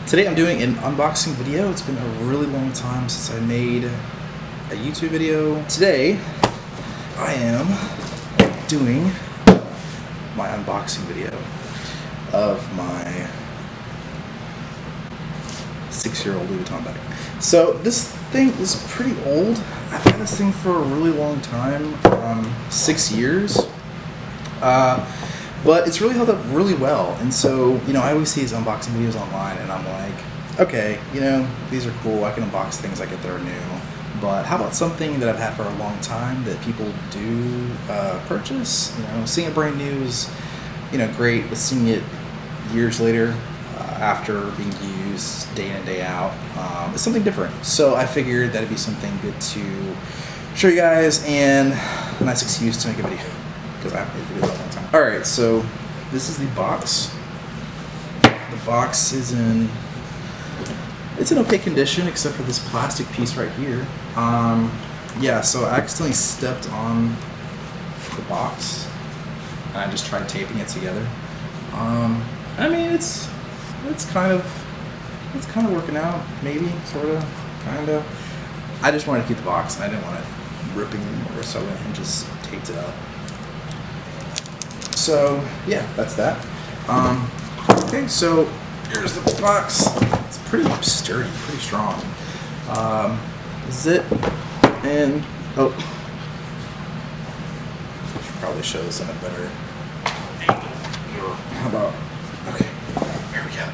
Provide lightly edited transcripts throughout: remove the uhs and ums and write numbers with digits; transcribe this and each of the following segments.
Today I'm doing an unboxing video. It's been a really long time since I made a YouTube video. Today I am doing my unboxing video of my 6-year-old Louis Vuitton bag. So this thing is pretty old. I've had this thing for a really long time, 6 years. But it's really held up really well, and so, you know, I always see these unboxing videos online, and I'm like, okay, you know, these are cool, I can unbox things like if they're new, but how about something that I've had for a long time that people do purchase? You know, seeing it brand new is, you know, great, but seeing it years later, after being used day in and day out, is something different. So I figured that'd be something good to show you guys, and a nice excuse to make a video, because I haven't made videos in a long time. Alright, so this is the box. The box is it's in okay condition except for this plastic piece right here. Yeah, so I accidentally stepped on the box and I just tried taping it together. I mean, it's kind of working out, maybe, sorta, kinda. I just wanted to keep the box and I didn't want it ripping anymore, so I went and just taped it up. So yeah, that's that. Okay, so here's the box. It's pretty sturdy, pretty strong. This is it. And oh, I should probably show this in a better angle. How about? Okay, here we go.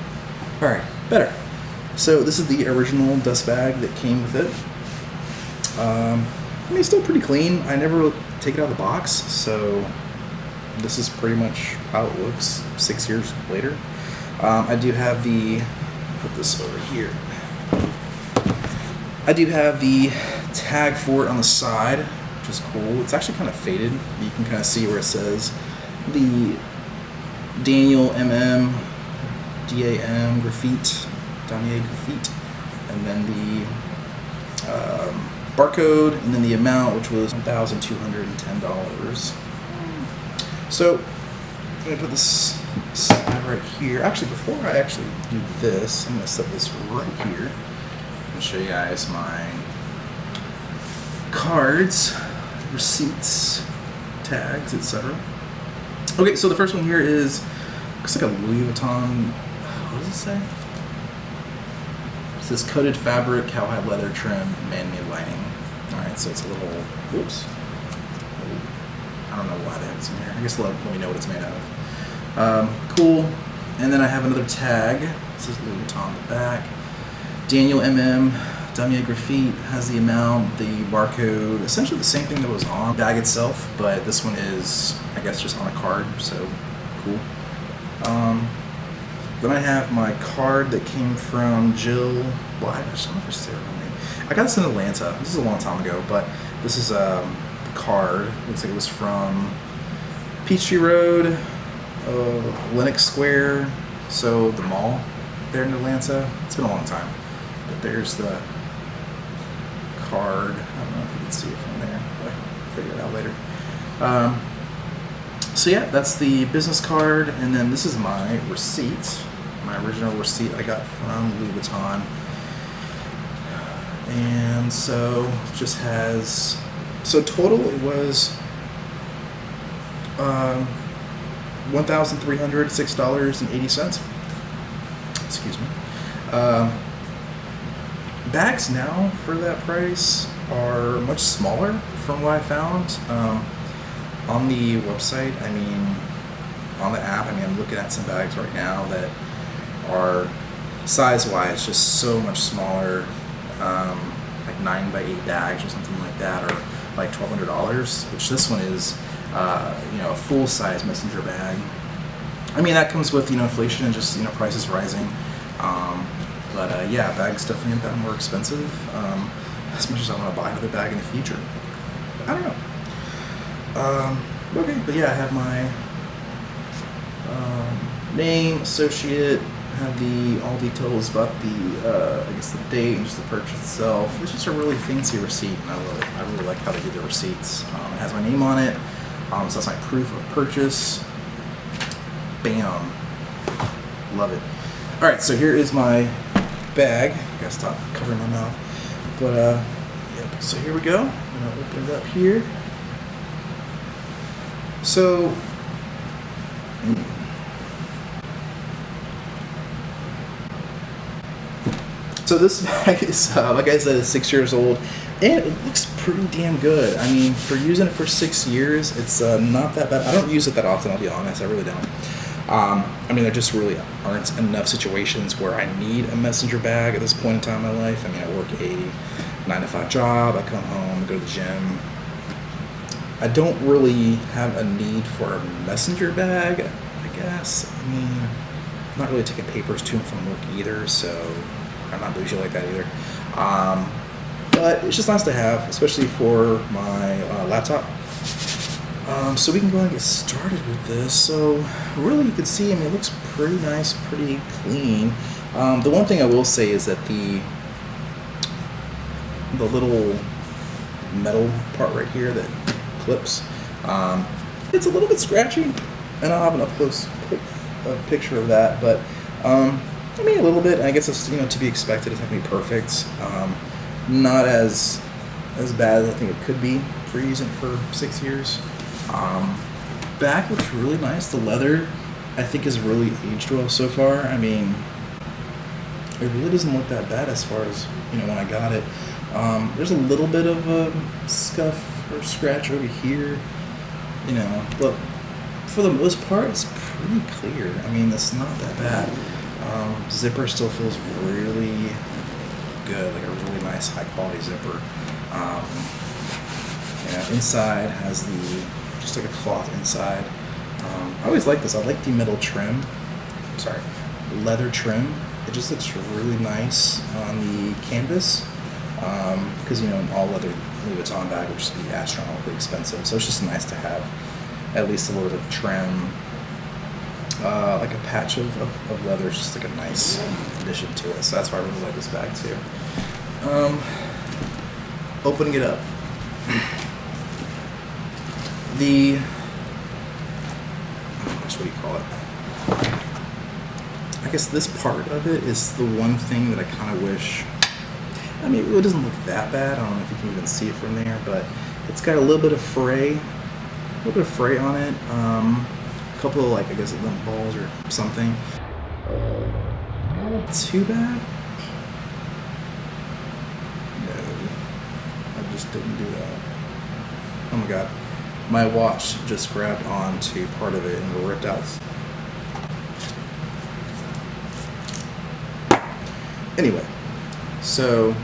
All right, better. So this is the original dust bag that came with it. I mean, it's still pretty clean. I never take it out of the box, so this is pretty much how it looks 6 years later. I do have put this over here. I do have the tag for it on the side, which is cool. It's actually kind of faded. You can kind of see where it says the Daniel DAM Graphite, Damier Graphite, and then the barcode, and then the amount, which was $1,210. So I'm going to put this side right here. Actually, before I actually do this, I'm going to set this right here and show you guys my cards, receipts, tags, etc. Okay, so the first one here looks like a Louis Vuitton, what does it say? It says coated fabric, cowhide leather trim, man-made lining. Alright, so it's a little, whoops. I don't know why they have this in here. I guess let me know what it's made out of. Cool. And then I have another tag. This is Louis Vuitton on the back. Daniel Damier Graphite has the amount, the barcode, essentially the same thing that was on the bag itself, but this one is, I guess, just on a card, so cool. Then I have my card that came from Jill. Well, I don't know if it's there. I got this in Atlanta. This is a long time ago, but this is card. Looks like it was from Peachtree Road, Lenox Square, so the mall there in Atlanta. It's been a long time, but there's the card. I don't know if you can see it from there, but I'll figure it out later. So yeah, that's the business card, and then this is my receipt, my original receipt I got from Louis Vuitton. And so it just has, so total it was $1,306.80. Excuse me. Bags now for that price are much smaller from what I found. On the website, I mean, on the app, I mean, I'm looking at some bags right now that are size-wise just so much smaller, like 9x8 bags or something like that, or like $1,200, which this one is, you know, a full-size messenger bag. I mean, that comes with, you know, inflation and just, you know, prices rising. But yeah, bags definitely have gotten more expensive, as much as I want to buy another bag in the future. But I don't know. Okay, but yeah, I have my name, associate, have all details about the, I guess the date and just the purchase itself. It's just a really fancy receipt, and I love it. I really like how they do the receipts. It has my name on it, so that's my proof of purchase. Bam. Love it. Alright, so here is my bag. I gotta stop covering my mouth. But yep. So here we go. I'm gonna open it up here. So. So this bag is, like I said, it's 6 years old, and it looks pretty damn good. I mean, for using it for 6 years, it's not that bad. I don't use it that often, I'll be honest. I really don't. I mean, there just really aren't enough situations where I need a messenger bag at this point in time in my life. I mean, I work a 9-to-5 job. I come home, go to the gym. I don't really have a need for a messenger bag, I guess. I mean, I'm not really taking papers to and from work either, so I'm not bougie like that either. But it's just nice to have, especially for my laptop. So we can go ahead and get started with this. So really you can see, I mean, it looks pretty nice, pretty clean. The one thing I will say is that the little metal part right here that clips, it's a little bit scratchy, and I'll have an up-close picture of that, but I mean, a little bit. I guess it's, you know, to be expected. It's not going to be perfect. Not as bad as I think it could be for using it for 6 years. Back looks really nice. The leather, I think, has really aged well so far. I mean, it really doesn't look that bad as far as, you know, when I got it. There's a little bit of a scuff or scratch over here, you know, but for the most part, it's pretty clear. I mean, it's not that bad. Zipper still feels really good, like a really nice high quality zipper. Yeah, inside has just like a cloth inside. I always like this. I like the metal trim. Sorry, leather trim. It just looks really nice on the canvas. Because, you know, an all leather Louis Vuitton bag would just be astronomically expensive. So it's just nice to have at least a little bit of trim. Like a patch of leather is just like a nice addition to it. So that's why I really like this bag too. Opening it up. What do you call it? I guess this part of it is the one thing that I kind of wish. I mean, it really doesn't look that bad. I don't know if you can even see it from there, but it's got a little bit of fray on it. A couple of, like, I guess, lint balls or something. Not too bad. No, I just didn't do that. Oh my god, my watch just grabbed onto part of it and ripped out. Anyway, so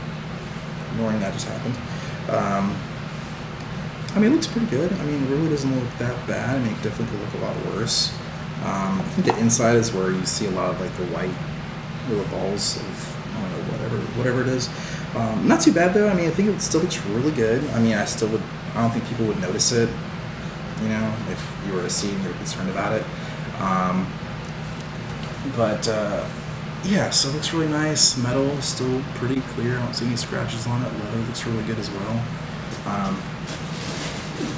ignoring that just happened. I mean, it looks pretty good. I mean, it really doesn't look that bad. I mean, it definitely could look a lot worse. I think the inside is where you see a lot of, like, the white little balls of, I don't know, whatever it is. Not too bad though. I mean, I think it still looks really good. I mean, I don't think people would notice it, you know, if you were to see and you were concerned about it. Yeah, so it looks really nice. Metal is still pretty clear. I don't see any scratches on it. Leather looks really good as well.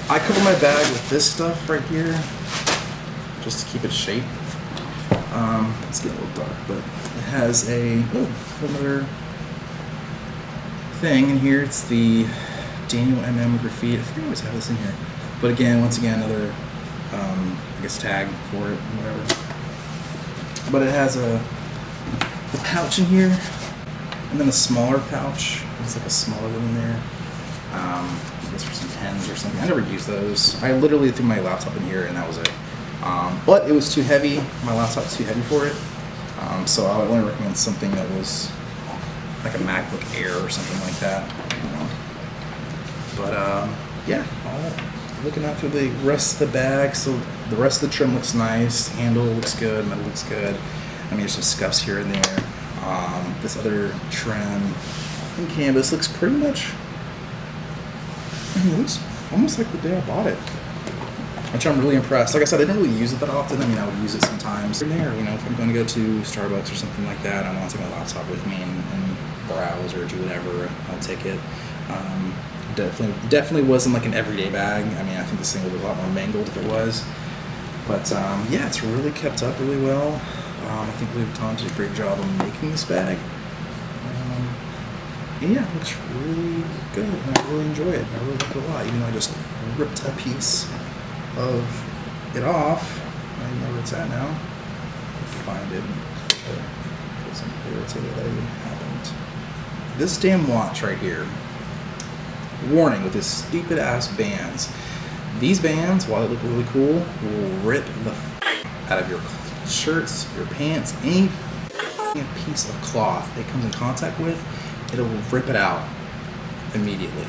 I cover my bag with this stuff right here just to keep it shape. It's getting a little dark, but it has another thing in here. It's the Daniel Graphite. I think I always have this in here. But again, once again, another, I guess, tag for it, whatever. But it has a pouch in here, and then a smaller pouch. It's like a smaller one in there. I guess for some pens or something. I never use those. I literally threw my laptop in here, and that was it. But it was too heavy. My laptop's too heavy for it. So I would only recommend something that was like a MacBook Air or something like that. You know. But yeah, looking out for the rest of the bag. So the rest of the trim looks nice. Handle looks good. Metal looks good. I mean, there's some scuffs here and there. This other trim and canvas looks pretty much. I mean, it looks almost like the day I bought it, which I'm really impressed. Like I said, I didn't really use it that often. I mean, I would use it sometimes in there. You know, if I'm going to go to Starbucks or something like that, I want to take my laptop with me and browse or do whatever. I'll take it. Definitely wasn't like an everyday bag. I mean, I think this thing would be a lot more mangled if it was. But yeah, it's really kept up really well. I think Louis Vuitton did a great job of making this bag. And yeah, it looks really good, and I really enjoy it. I really like it a lot, even though I just ripped a piece of it off. I don't know where it's at now. Find it. Because I'm irritated that even happened. This damn watch right here. Warning with this stupid ass bands. These bands, while they look really cool, will rip the out of your shirts, your pants, any piece of cloth it comes in contact with, it'll rip it out immediately.